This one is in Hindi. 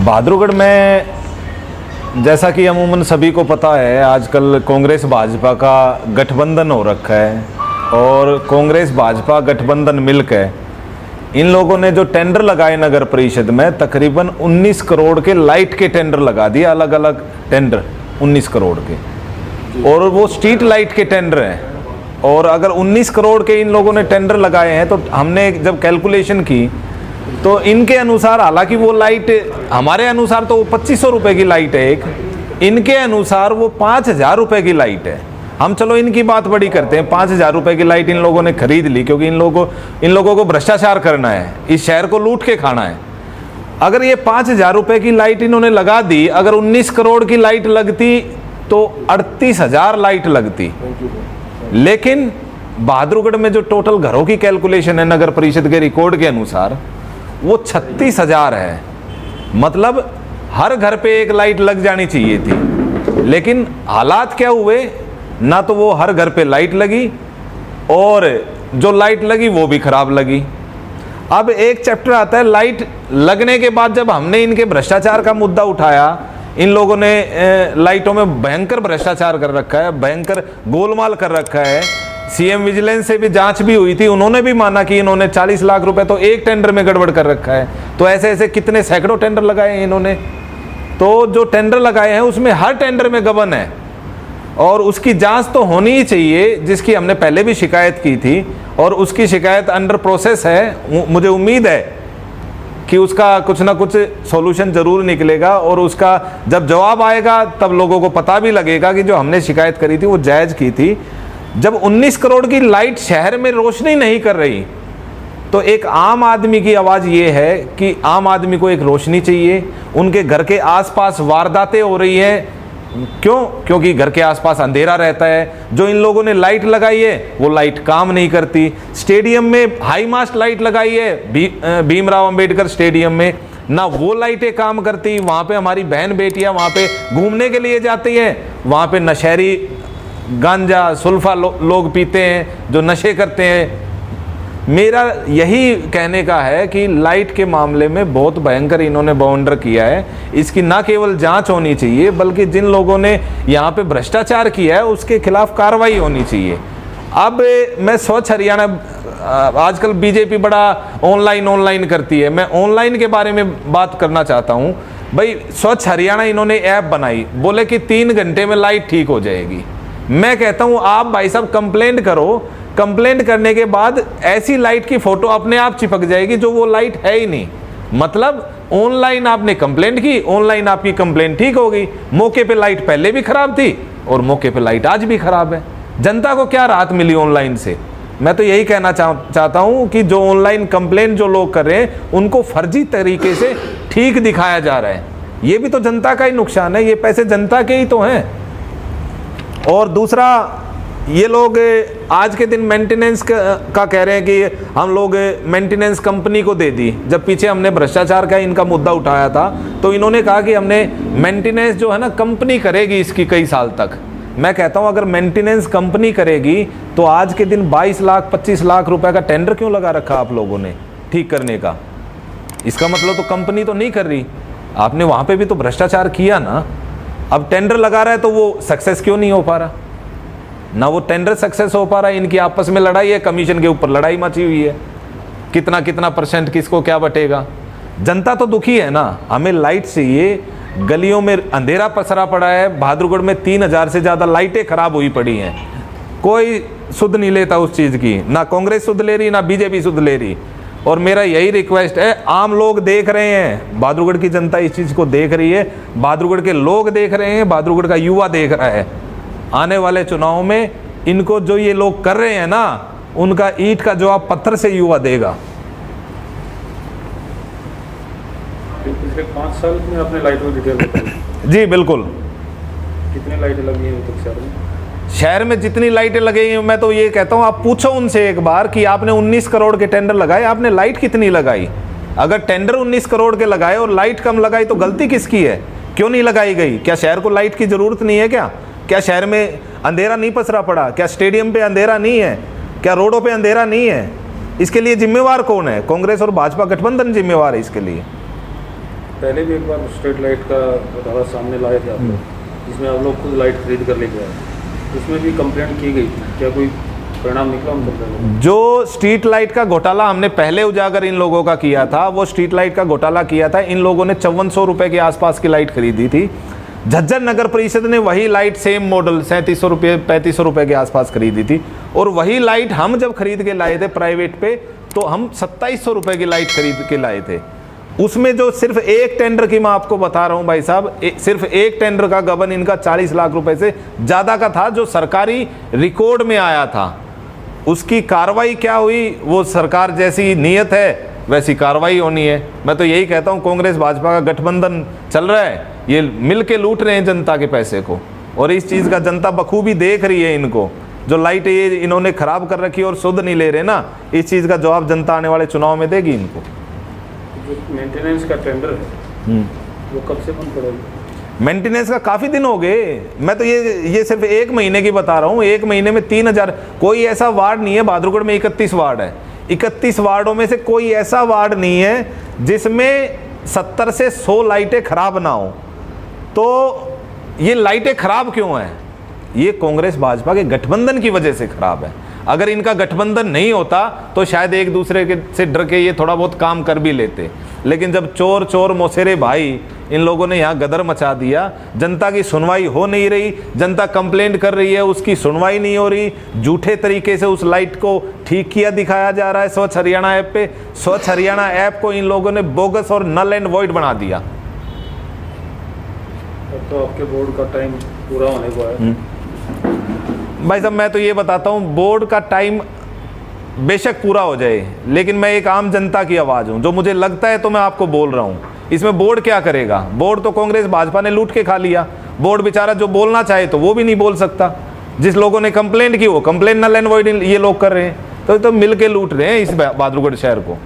बहादुरगढ़ में जैसा कि अमूमन सभी को पता है, आजकल कांग्रेस भाजपा का गठबंधन हो रखा है और कांग्रेस भाजपा गठबंधन मिलकर इन लोगों ने जो टेंडर लगाए नगर परिषद में, तकरीबन 19 करोड़ के लाइट के टेंडर लगा दिए, अलग अलग टेंडर 19 करोड़ के, और वो स्ट्रीट लाइट के टेंडर हैं। और अगर 19 करोड़ के इन लोगों ने टेंडर लगाए हैं तो हमने जब कैलकुलेशन की तो इनके अनुसार, हालांकि वो लाइट हमारे अनुसार तो वो 2500 रुपये की लाइट है एक, इनके अनुसार वो 5000 रुपये की लाइट है। हम चलो इनकी बात बड़ी करते हैं, 5000 रुपये की लाइट इन लोगों ने खरीद ली क्योंकि इन लोगों को भ्रष्टाचार करना है, इस शहर को लूट के खाना है। अगर ये 5000 रुपये की लाइट इन्होंने लगा दी, अगर 19 करोड़ की लाइट लगती तो 38,000 लाइट लगती। लेकिन बहादुरगढ़ में जो टोटल घरों की कैलकुलेशन है नगर परिषद के रिकॉर्ड के अनुसार, वो 36,000 है। मतलब हर घर पे एक लाइट लग जानी चाहिए थी, लेकिन हालात क्या हुए, ना तो वो हर घर पे लाइट लगी और जो लाइट लगी वो भी खराब लगी। अब एक चैप्टर आता है लाइट लगने के बाद, जब हमने इनके भ्रष्टाचार का मुद्दा उठाया, इन लोगों ने लाइटों में भयंकर भ्रष्टाचार कर रखा है, भयंकर गोलमाल कर रखा है। सीएम विजिलेंस से भी जांच भी हुई थी, उन्होंने भी माना कि इन्होंने 40 लाख रुपए तो एक टेंडर में गड़बड़ कर रखा है। तो ऐसे ऐसे कितने सैकड़ों टेंडर लगाए हैं इन्होंने। तो जो टेंडर लगाए हैं उसमें हर टेंडर में गबन है और उसकी जांच तो होनी ही चाहिए, जिसकी हमने पहले भी शिकायत की थी और उसकी शिकायत अंडर प्रोसेस है। मुझे उम्मीद है कि उसका कुछ ना कुछ सॉल्यूशन जरूर निकलेगा और उसका जब जवाब आएगा तब लोगों को पता भी लगेगा कि जो हमने शिकायत करी थी वो जायज़ की थी। जब 19 करोड़ की लाइट शहर में रोशनी नहीं कर रही, तो एक आम आदमी की आवाज़ ये है कि आम आदमी को एक रोशनी चाहिए। उनके घर के आसपास वारदातें हो रही हैं, क्यों? क्योंकि घर के आसपास अंधेरा रहता है। जो इन लोगों ने लाइट लगाई है वो लाइट काम नहीं करती। स्टेडियम में हाई मास्ट लाइट लगाई है भीमराव अंबेडकर स्टेडियम में, ना वो लाइटें काम करती। वहाँ पे हमारी बहन बेटियाँ वहाँ पे घूमने के लिए जाती हैं, वहाँ पे नशेरी गांजा सुल्फा लोग पीते हैं, जो नशे करते हैं। मेरा यही कहने का है कि लाइट के मामले में बहुत भयंकर इन्होंने बाउंडर किया है। इसकी ना केवल जांच होनी चाहिए बल्कि जिन लोगों ने यहाँ पे भ्रष्टाचार किया है उसके खिलाफ कार्रवाई होनी चाहिए। अब मैं स्वच्छ हरियाणा, आजकल बीजेपी बड़ा ऑनलाइन करती है, मैं ऑनलाइन के बारे में बात करना चाहता हूँ। भाई स्वच्छ हरियाणा इन्होंने ऐप बनाई, बोले कि 3 घंटे में लाइट ठीक हो जाएगी। मैं कहता हूँ आप भाई साहब कंप्लेंट करो, कंप्लेंट करने के बाद ऐसी लाइट की फोटो अपने आप चिपक जाएगी जो वो लाइट है ही नहीं। मतलब ऑनलाइन आपने कंप्लेंट की, ऑनलाइन आपकी कंप्लेंट ठीक हो गई। मौके पे लाइट पहले भी खराब थी और मौके पे लाइट आज भी खराब है। जनता को क्या राहत मिली ऑनलाइन से? मैं तो यही कहना चाहता हूँ कि जो ऑनलाइन कंप्लेंट जो लोग कर रहे हैं उनको फर्जी तरीके से ठीक दिखाया जा रहा है। ये भी तो जनता का ही नुकसान है, ये पैसे जनता के ही तो हैं। और दूसरा, ये लोग आज के दिन मेंटेनेंस का कह रहे हैं कि हम लोग मेंटेनेंस कंपनी को दे दी। जब पीछे हमने भ्रष्टाचार का इनका मुद्दा उठाया था तो इन्होंने कहा कि हमने मेंटेनेंस जो है ना कंपनी करेगी इसकी कई साल तक। मैं कहता हूं अगर मेंटेनेंस कंपनी करेगी तो आज के दिन 22 लाख 25 लाख रुपए का टेंडर क्यों लगा रखा आप लोगों ने ठीक करने का? इसका मतलब तो कंपनी तो नहीं कर रही, आपने वहां पे भी तो भ्रष्टाचार किया ना। अब टेंडर लगा रहा है तो वो सक्सेस क्यों नहीं हो पा रहा? ना वो टेंडर सक्सेस हो पा रहा है, इनकी आपस में लड़ाई है, कमीशन के ऊपर लड़ाई मची हुई है, कितना % किसको क्या बटेगा। जनता तो दुखी है ना। हमें लाइट चाहिए, गलियों में अंधेरा पसरा पड़ा है। बहादुरगढ़ में 3000 से ज़्यादा लाइटें खराब हुई पड़ी हैं, कोई सुध नहीं लेता उस चीज़ की, ना कांग्रेस सुध ले रही ना बीजेपी सुध ले रही। और मेरा यही रिक्वेस्ट है, आम लोग देख रहे हैं, बहादुरगढ़ की जनता इस चीज़ को देख रही है, बहादुरगढ़ के लोग देख रहे हैं, बहादुरगढ़ का युवा देख रहा है। आने वाले चुनाव में इनको जो ये लोग कर रहे हैं ना, उनका ईंट का जवाब पत्थर से युवा देगा। पिछले 5 साल में आपने लाइट को डिटेल बताई? जी बिल्कुल। कितनी लाइटें लगी हैं तक शहर में? शहर में जितनी लाइटें लगी हैं, मैं तो ये कहता हूँ आप पूछो उनसे एक बार कि आपने 19 करोड़ के टेंडर लगाए, आपने लाइट कितनी लगाई? अगर टेंडर 19 करोड़ के लगाए और लाइट कम लगाई तो गलती किसकी है? क्यों नहीं लगाई गई? क्या शहर को लाइट की जरूरत नहीं है क्या? क्या शहर में अंधेरा नहीं पसरा पड़ा? क्या स्टेडियम पे अंधेरा नहीं है? क्या रोडों पे अंधेरा नहीं है? इसके लिए जिम्मेवार कौन है? कांग्रेस और भाजपा गठबंधन जिम्मेवार है इसके लिए। पहले भी एक बार स्ट्रीट लाइट का घोटाला सामने लाए थे आप लोग, जिसमें आप लोग खुद लाइट खरीद कर लेके आए, उसमें भी कंप्लेंट की गई थी, क्या कोई परिणाम निकला उन कंप्लेंट? जो स्ट्रीट लाइट का घोटाला हमने पहले उजागर इन लोगों का किया था, वो स्ट्रीट लाइट का घोटाला किया था, इन लोगों ने 5400 रुपए के आसपास की लाइट खरीदी थी। झज्जर नगर परिषद ने वही लाइट सेम मॉडल 3700 रुपये 3500 रुपए के आसपास खरीदी थी, और वही लाइट हम जब खरीद के लाए थे प्राइवेट पे, तो हम 2700 रुपए की लाइट खरीद के लाए थे। उसमें जो सिर्फ एक टेंडर की मैं आपको बता रहा हूं भाई साहब, सिर्फ एक टेंडर का गबन इनका 40 लाख रुपए से ज़्यादा का था, जो सरकारी रिकॉर्ड में आया था। उसकी कार्रवाई क्या हुई, वो सरकार जैसी नीयत है वैसी कार्रवाई होनी है। मैं तो यही कहता हूँ, कांग्रेस भाजपा का गठबंधन चल रहा है, ये मिल के लूट रहे हैं जनता के पैसे को, और इस चीज़ का जनता बखूबी देख रही है। इनको जो लाइटें ये इन्होंने खराब कर रखी है और शुद्ध नहीं ले रहे ना, इस चीज़ का जवाब जनता आने वाले चुनाव में देगी इनको। जो मेंटेनेंस का टेंडर है वो कब से बंद पड़ेगा? मेंटेनेंस का काफ़ी दिन हो गए। मैं तो ये सिर्फ एक महीने की बता रहा हूँ। एक महीने में 3000, कोई ऐसा वार्ड नहीं है, बहादुरगढ़ में 31 वार्ड है, 31 वार्डों में से कोई ऐसा वार्ड नहीं है जिसमें 70 से 100 लाइटें खराब ना हो। तो ये लाइटें खराब क्यों हैं? ये कांग्रेस भाजपा के गठबंधन की वजह से खराब है। अगर इनका गठबंधन नहीं होता तो शायद एक दूसरे के से डर के ये थोड़ा बहुत काम कर भी लेते, लेकिन जब चोर चोर मौसेरे भाई इन लोगों ने यहाँ गदर मचा दिया, जनता की सुनवाई हो नहीं रही, जनता कंप्लेंट कर रही है, उसकी सुनवाई नहीं हो रही, झूठे तरीके से उस लाइट को ठीक किया दिखाया जा रहा है स्वच्छ हरियाणा ऐप पे। स्वच्छ हरियाणा ऐप को इन लोगों ने बोगस और नल एंड वॉइड बना दिया। अब तो आपके बोर्ड का टाइम पूरा होने को है भाई साहब, मैं तो ये बताता हूँ, बोर्ड का टाइम बेशक पूरा हो जाए, लेकिन मैं एक आम जनता की आवाज़ हूँ, जो मुझे लगता है तो मैं आपको बोल रहा हूँ। इसमें बोर्ड क्या करेगा? बोर्ड तो कांग्रेस भाजपा ने लूट के खा लिया। बोर्ड बेचारा जो बोलना चाहे तो वो भी नहीं बोल सकता। जिस लोगों ने कंप्लेंट की वो कंप्लेंट नल एंड वॉइड ये लोग कर रहे हैं, तो मिल के लूट रहे हैं इस बहादुरगढ़ शहर को।